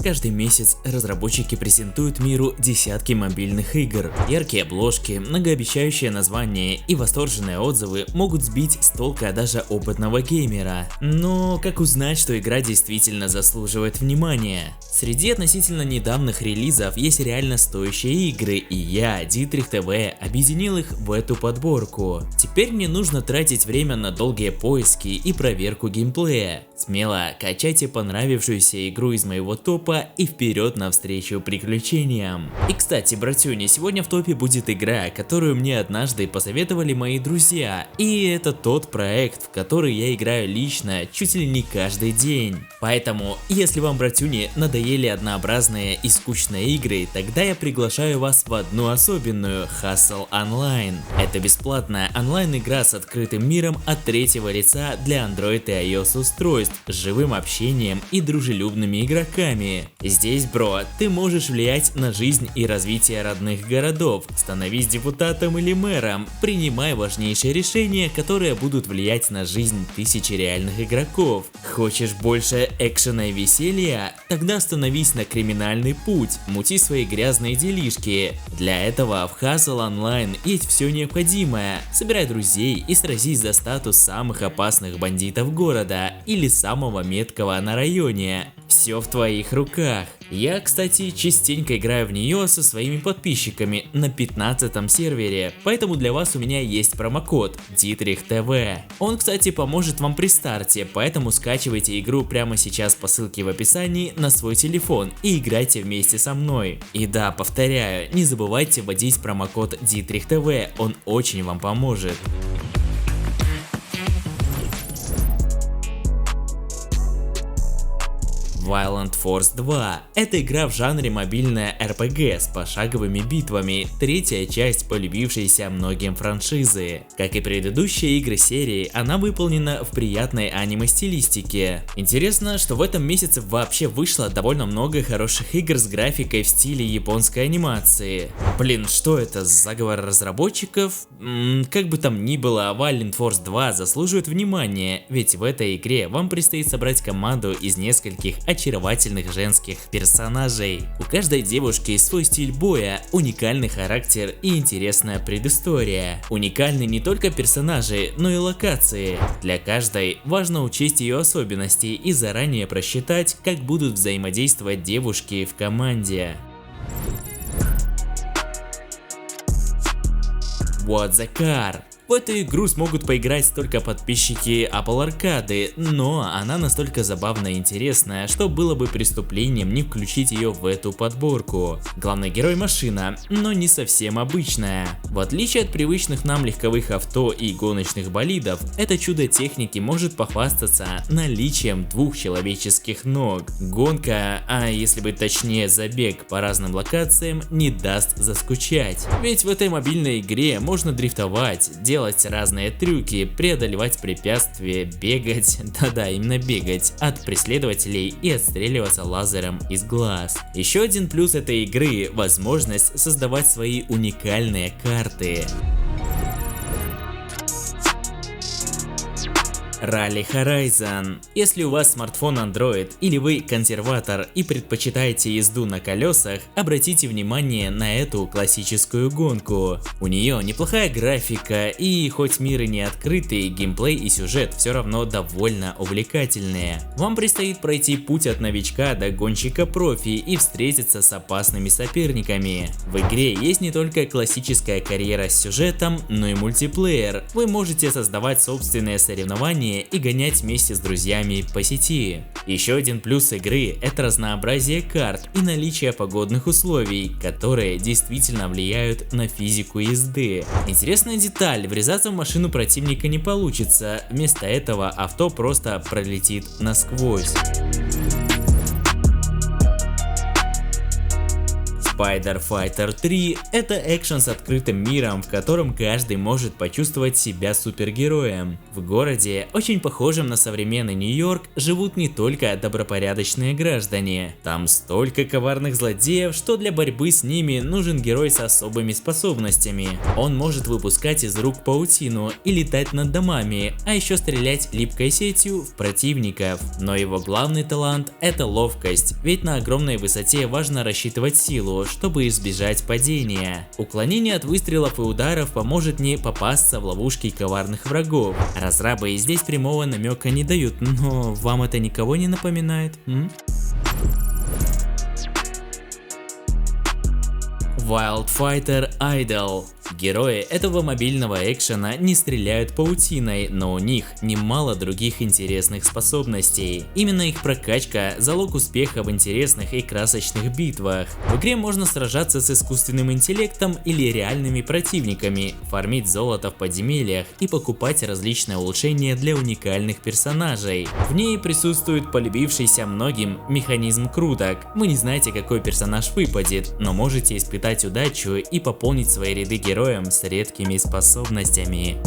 Каждый месяц разработчики презентуют миру десятки мобильных игр. Яркие обложки, многообещающие названия и восторженные отзывы могут сбить с толка даже опытного геймера. Но как узнать, что игра действительно заслуживает внимания? Среди относительно недавних релизов есть реально стоящие игры, и я, Дитрих ТВ, объединил их в эту подборку. Теперь мне нужно тратить время на долгие поиски и проверку геймплея. Смело качайте понравившуюся игру из моего топа и вперед навстречу приключениям. И кстати, братюни, сегодня в топе будет игра, которую мне однажды посоветовали мои друзья, и это тот проект, в который я играю лично чуть ли не каждый день. Поэтому, если вам, братюни, надоели однообразные и скучные игры, тогда я приглашаю вас в одну особенную — Hustle Online. Это бесплатная онлайн-игра с открытым миром от третьего лица для Android и iOS устройств, с живым общением и дружелюбными игроками. Здесь, бро, ты можешь влиять на жизнь и развитие родных городов, становись депутатом или мэром, принимай важнейшие решения, которые будут влиять на жизнь тысячи реальных игроков. Хочешь больше экшена и веселья? Тогда становись на криминальный путь, мути свои грязные делишки. Для этого в Hustle Online есть все необходимое. Собирай друзей и сразись за статус самых опасных бандитов города или самого меткого на районе. Все в твоих руках. Я, кстати, частенько играю в нее со своими подписчиками на 15-м сервере, поэтому для вас у меня есть промокод Дитрих ТВ. Он, кстати, поможет вам при старте, поэтому скачивайте игру прямо сейчас по ссылке в описании на свой телефон и играйте вместе со мной. И да, повторяю, не забывайте вводить промокод Дитрих ТВ, он очень вам поможет. Violent Force 2 – это игра в жанре мобильная RPG с пошаговыми битвами, третья часть полюбившейся многим франшизы. Как и предыдущие игры серии, она выполнена в приятной аниме-стилистике. Интересно, что в этом месяце вообще вышло довольно много хороших игр с графикой в стиле японской анимации. Блин, что это, заговор разработчиков? Как бы там ни было, Violent Force 2 заслуживает внимания, ведь в этой игре вам предстоит собрать команду из нескольких очаровательных женских персонажей. У каждой девушки свой стиль боя, уникальный характер и интересная предыстория. Уникальны не только персонажи, но и локации. Для каждой важно учесть ее особенности и заранее просчитать, как будут взаимодействовать девушки в команде. What the Car? В эту игру смогут поиграть только подписчики Apple Arcade, но она настолько забавная и интересная, что было бы преступлением не включить ее в эту подборку. Главный герой машина, но не совсем обычная. В отличие от привычных нам легковых авто и гоночных болидов, это чудо техники может похвастаться наличием двух человеческих ног. Гонка, а если быть точнее забег по разным локациям, не даст заскучать. Ведь в этой мобильной игре можно дрифтовать, делать разные трюки, преодолевать препятствия, бегать, да-да, именно бегать, от преследователей и отстреливаться лазером из глаз. Еще один плюс этой игры – возможность создавать свои уникальные карты. Rally Horizon. Если у вас смартфон Android или вы консерватор и предпочитаете езду на колесах, обратите внимание на эту классическую гонку. У нее неплохая графика, и хоть мир и не открытый, геймплей и сюжет все равно довольно увлекательные. Вам предстоит пройти путь от новичка до гонщика-профи и встретиться с опасными соперниками. В игре есть не только классическая карьера с сюжетом, но и мультиплеер. Вы можете создавать собственные соревнования и гонять вместе с друзьями по сети. Еще один плюс игры – это разнообразие карт и наличие погодных условий, которые действительно влияют на физику езды. Интересная деталь – врезаться в машину противника не получится, вместо этого авто просто пролетит насквозь. Spider Fighter 3 – это экшен с открытым миром, в котором каждый может почувствовать себя супергероем. В городе, очень похожем на современный Нью-Йорк, живут не только добропорядочные граждане. Там столько коварных злодеев, что для борьбы с ними нужен герой с особыми способностями. Он может выпускать из рук паутину и летать над домами, а еще стрелять липкой сетью в противников. Но его главный талант – это ловкость, ведь на огромной высоте важно рассчитывать силу, чтобы избежать падения. Уклонение от выстрелов и ударов поможет не попасться в ловушки коварных врагов. Разрабы и здесь прямого намека не дают, но вам это никого не напоминает? Wildfighter Idol. Герои этого мобильного экшена не стреляют паутиной, но у них немало других интересных способностей. Именно их прокачка – залог успеха в интересных и красочных битвах. В игре можно сражаться с искусственным интеллектом или реальными противниками, фармить золото в подземельях и покупать различные улучшения для уникальных персонажей. В ней присутствует полюбившийся многим механизм круток. Вы не знаете, какой персонаж выпадет, но можете испытать удачу и пополнить свои ряды героем с редкими способностями.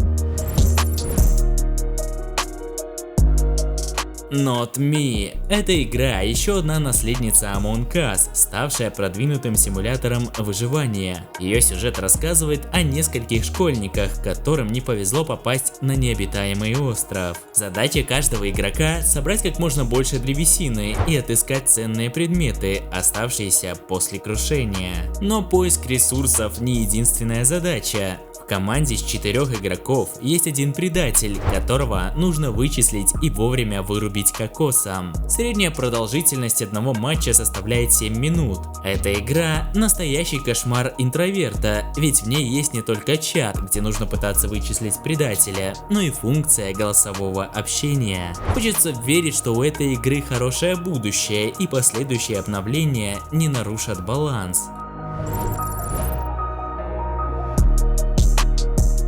Not Me. Эта игра еще одна наследница Among Us, ставшая продвинутым симулятором выживания. Ее сюжет рассказывает о нескольких школьниках, которым не повезло попасть на необитаемый остров. Задача каждого игрока – собрать как можно больше древесины и отыскать ценные предметы, оставшиеся после крушения. Но поиск ресурсов не единственная задача. В команде из 4 игроков есть один предатель, которого нужно вычислить и вовремя вырубить кокосом. Средняя продолжительность одного матча составляет 7 минут. Эта игра – настоящий кошмар интроверта, ведь в ней есть не только чат, где нужно пытаться вычислить предателя, но и функция голосового общения. Хочется верить, что у этой игры хорошее будущее и последующие обновления не нарушат баланс.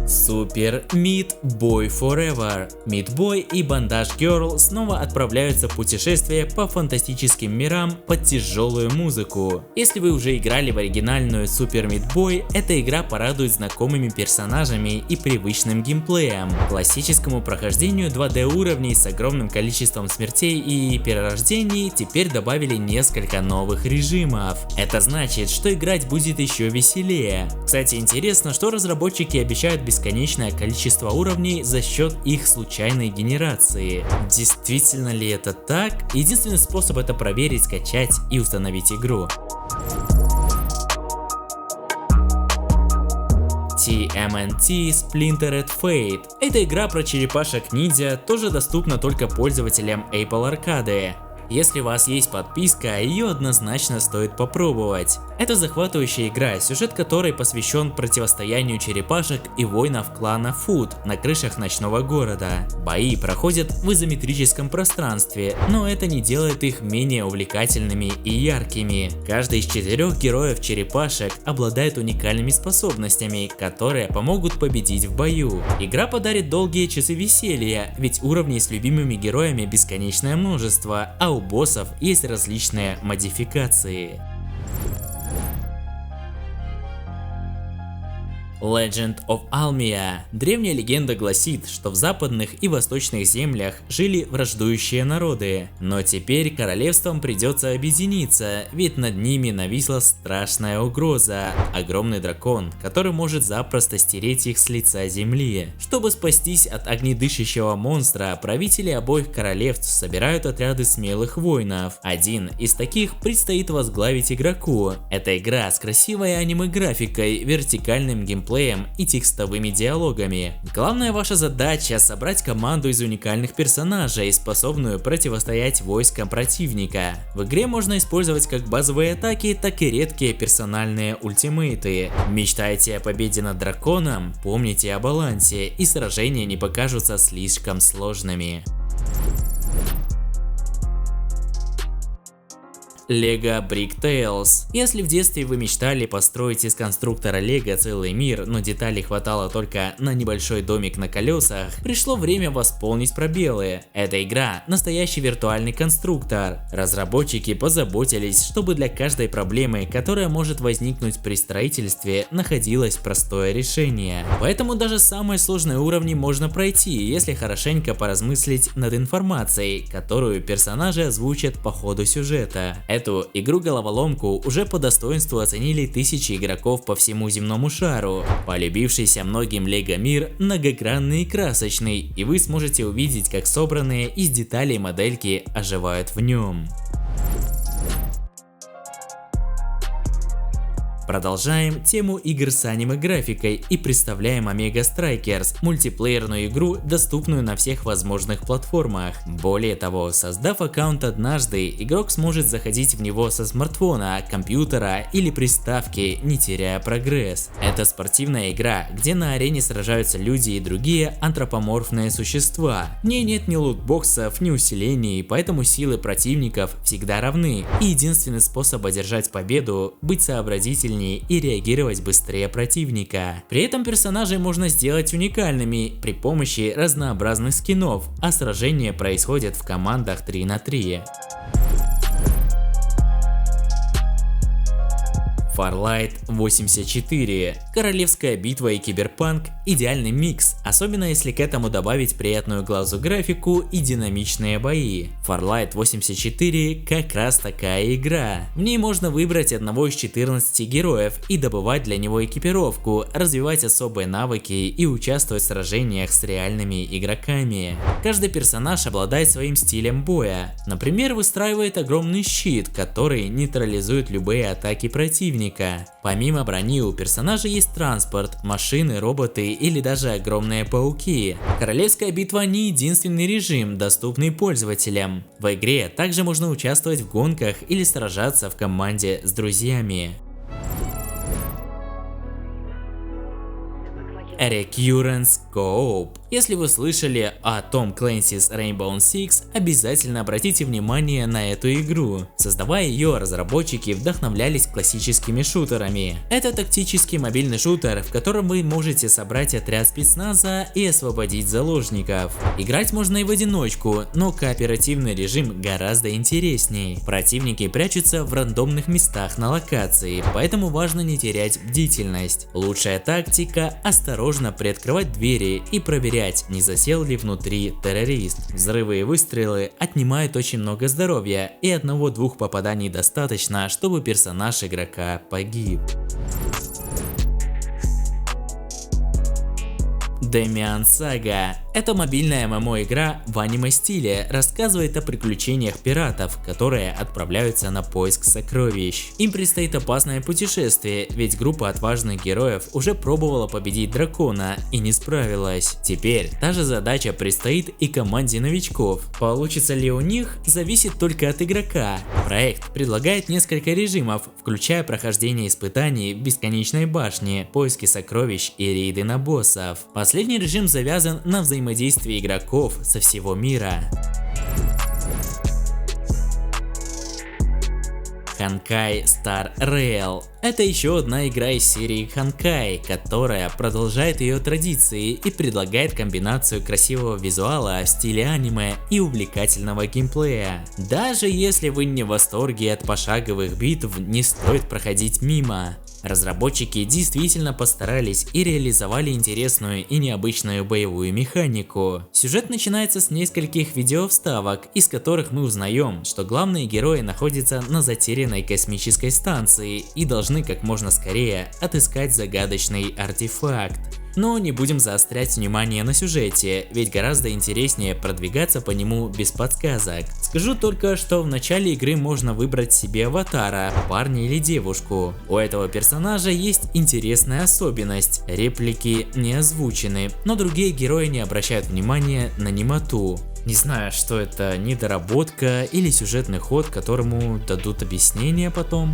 Super Meat Boy Forever. Meat Boy и Bandage Girl снова отправляются в путешествие по фантастическим мирам под тяжелую музыку. Если вы уже играли в оригинальную Super Meat Boy, эта игра порадует знакомыми персонажами и привычным геймплеем. К классическому прохождению 2D уровней с огромным количеством смертей и перерождений теперь добавили несколько новых режимов. Это значит, что играть будет еще веселее. Кстати, интересно, что разработчики обещают бесконечное количество уровней за счет их случайной генерации. Действительно ли это так? Единственный способ это проверить, скачать и установить игру. TMNT Splintered Fate. Эта игра про черепашек-ниндзя тоже доступна только пользователям Apple Arcade. Если у вас есть подписка, ее однозначно стоит попробовать. Это захватывающая игра, сюжет которой посвящен противостоянию черепашек и воинов клана Foot на крышах ночного города. Бои проходят в изометрическом пространстве, но это не делает их менее увлекательными и яркими. Каждый из 4 героев черепашек обладает уникальными способностями, которые помогут победить в бою. Игра подарит долгие часы веселья, ведь уровней с любимыми героями бесконечное множество, а у боссов есть различные модификации. Legend of Almia. Древняя легенда гласит, что в западных и восточных землях жили враждующие народы, но теперь королевствам придется объединиться, ведь над ними нависла страшная угроза – огромный дракон, который может запросто стереть их с лица земли. Чтобы спастись от огнедышащего монстра, правители обоих королевств собирают отряды смелых воинов. Один из таких предстоит возглавить игроку. Это игра с красивой аниме-графикой, вертикальным геймплеем и текстовыми диалогами. Главная ваша задача — собрать команду из уникальных персонажей, способную противостоять войскам противника. В игре можно использовать как базовые атаки, так и редкие персональные ультимейты. Мечтаете о победе над драконом? Помните о балансе, и сражения не покажутся слишком сложными. LEGO Bricktales. Если в детстве вы мечтали построить из конструктора LEGO целый мир, но деталей хватало только на небольшой домик на колесах, пришло время восполнить пробелы. Эта игра – настоящий виртуальный конструктор. Разработчики позаботились, чтобы для каждой проблемы, которая может возникнуть при строительстве, находилось простое решение. Поэтому даже самые сложные уровни можно пройти, если хорошенько поразмыслить над информацией, которую персонажи озвучат по ходу сюжета. Эту игру-головоломку уже по достоинству оценили тысячи игроков по всему земному шару. Полюбившийся многим LEGO мир многогранный и красочный, и вы сможете увидеть, как собранные из деталей модельки оживают в нем. Продолжаем тему игр с аниме-графикой и представляем Omega Strikers, мультиплеерную игру, доступную на всех возможных платформах. Более того, создав аккаунт однажды, игрок сможет заходить в него со смартфона, компьютера или приставки, не теряя прогресс. Это спортивная игра, где на арене сражаются люди и другие антропоморфные существа. В ней нет ни лутбоксов, ни усилений, поэтому силы противников всегда равны. И единственный способ одержать победу – быть сообразительнее и реагировать быстрее противника. При этом персонажей можно сделать уникальными при помощи разнообразных скинов, а сражения происходят в командах 3 на 3. Farlight 84. Королевская битва и киберпанк – идеальный микс, особенно если к этому добавить приятную глазу графику и динамичные бои. Farlight 84 как раз такая игра. В ней можно выбрать одного из 14 героев и добывать для него экипировку, развивать особые навыки и участвовать в сражениях с реальными игроками. Каждый персонаж обладает своим стилем боя. Например, выстраивает огромный щит, который нейтрализует любые атаки противника. Помимо брони у персонажа есть транспорт, машины, роботы или даже огромные пауки. Королевская битва не единственный режим, доступный пользователям. В игре также можно участвовать в гонках или сражаться в команде с друзьями. Recurrence Co-op. Если вы слышали о Tom Clancy's Rainbow Six, обязательно обратите внимание на эту игру. Создавая ее, разработчики вдохновлялись классическими шутерами. Это тактический мобильный шутер, в котором вы можете собрать отряд спецназа и освободить заложников. Играть можно и в одиночку, но кооперативный режим гораздо интересней. Противники прячутся в рандомных местах на локации, поэтому важно не терять бдительность. Лучшая тактика – осторожно приоткрывать двери и проверять, не засел ли внутри террорист. Взрывы и выстрелы отнимают очень много здоровья, и одного-двух попаданий достаточно, чтобы персонаж игрока погиб. Demian Saga. Это мобильная ММО-игра в аниме-стиле, рассказывает о приключениях пиратов, которые отправляются на поиск сокровищ. Им предстоит опасное путешествие, ведь группа отважных героев уже пробовала победить дракона и не справилась. Теперь та же задача предстоит и команде новичков. Получится ли у них, зависит только от игрока. Проект предлагает несколько режимов, включая прохождение испытаний в бесконечной башне, поиски сокровищ и рейды на боссов. Последний режим завязан на взаимодействии игроков со всего мира. Honkai: Star Rail. Это еще одна игра из серии Honkai, которая продолжает ее традиции и предлагает комбинацию красивого визуала в стиле аниме и увлекательного геймплея. Даже если вы не в восторге от пошаговых битв, не стоит проходить мимо. Разработчики действительно постарались и реализовали интересную и необычную боевую механику. Сюжет начинается с нескольких видеовставок, из которых мы узнаем, что главные герои находятся на затерянной космической станции и должны как можно скорее отыскать загадочный артефакт. Но не будем заострять внимание на сюжете, ведь гораздо интереснее продвигаться по нему без подсказок. Скажу только, что в начале игры можно выбрать себе аватара, парня или девушку. У этого персонажа есть интересная особенность: реплики не озвучены, но другие герои не обращают внимания на немоту. Не знаю, что это, недоработка или сюжетный ход, которому дадут объяснение потом.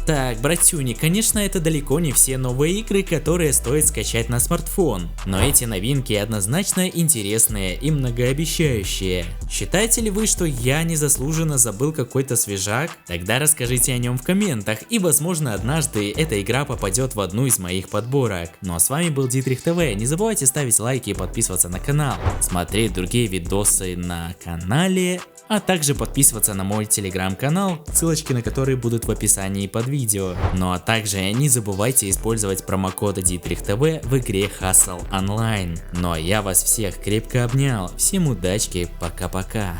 Так, братюни, конечно, это далеко не все новые игры, которые стоит скачать на смартфон, но эти новинки однозначно интересные и многообещающие. Считаете ли вы, что я незаслуженно забыл какой-то свежак? Тогда расскажите о нем в комментах, и возможно однажды эта игра попадет в одну из моих подборок. Ну а с вами был Дитрих ТВ, не забывайте ставить лайки и подписываться на канал, смотреть другие видосы на канале, а также подписываться на мой телеграм-канал, ссылочки на которые будут в описании под видео. Ну а также не забывайте использовать промокод Дитрих ТВ в игре Hustle Online. Ну а я вас всех крепко обнял, всем удачки, пока-пока.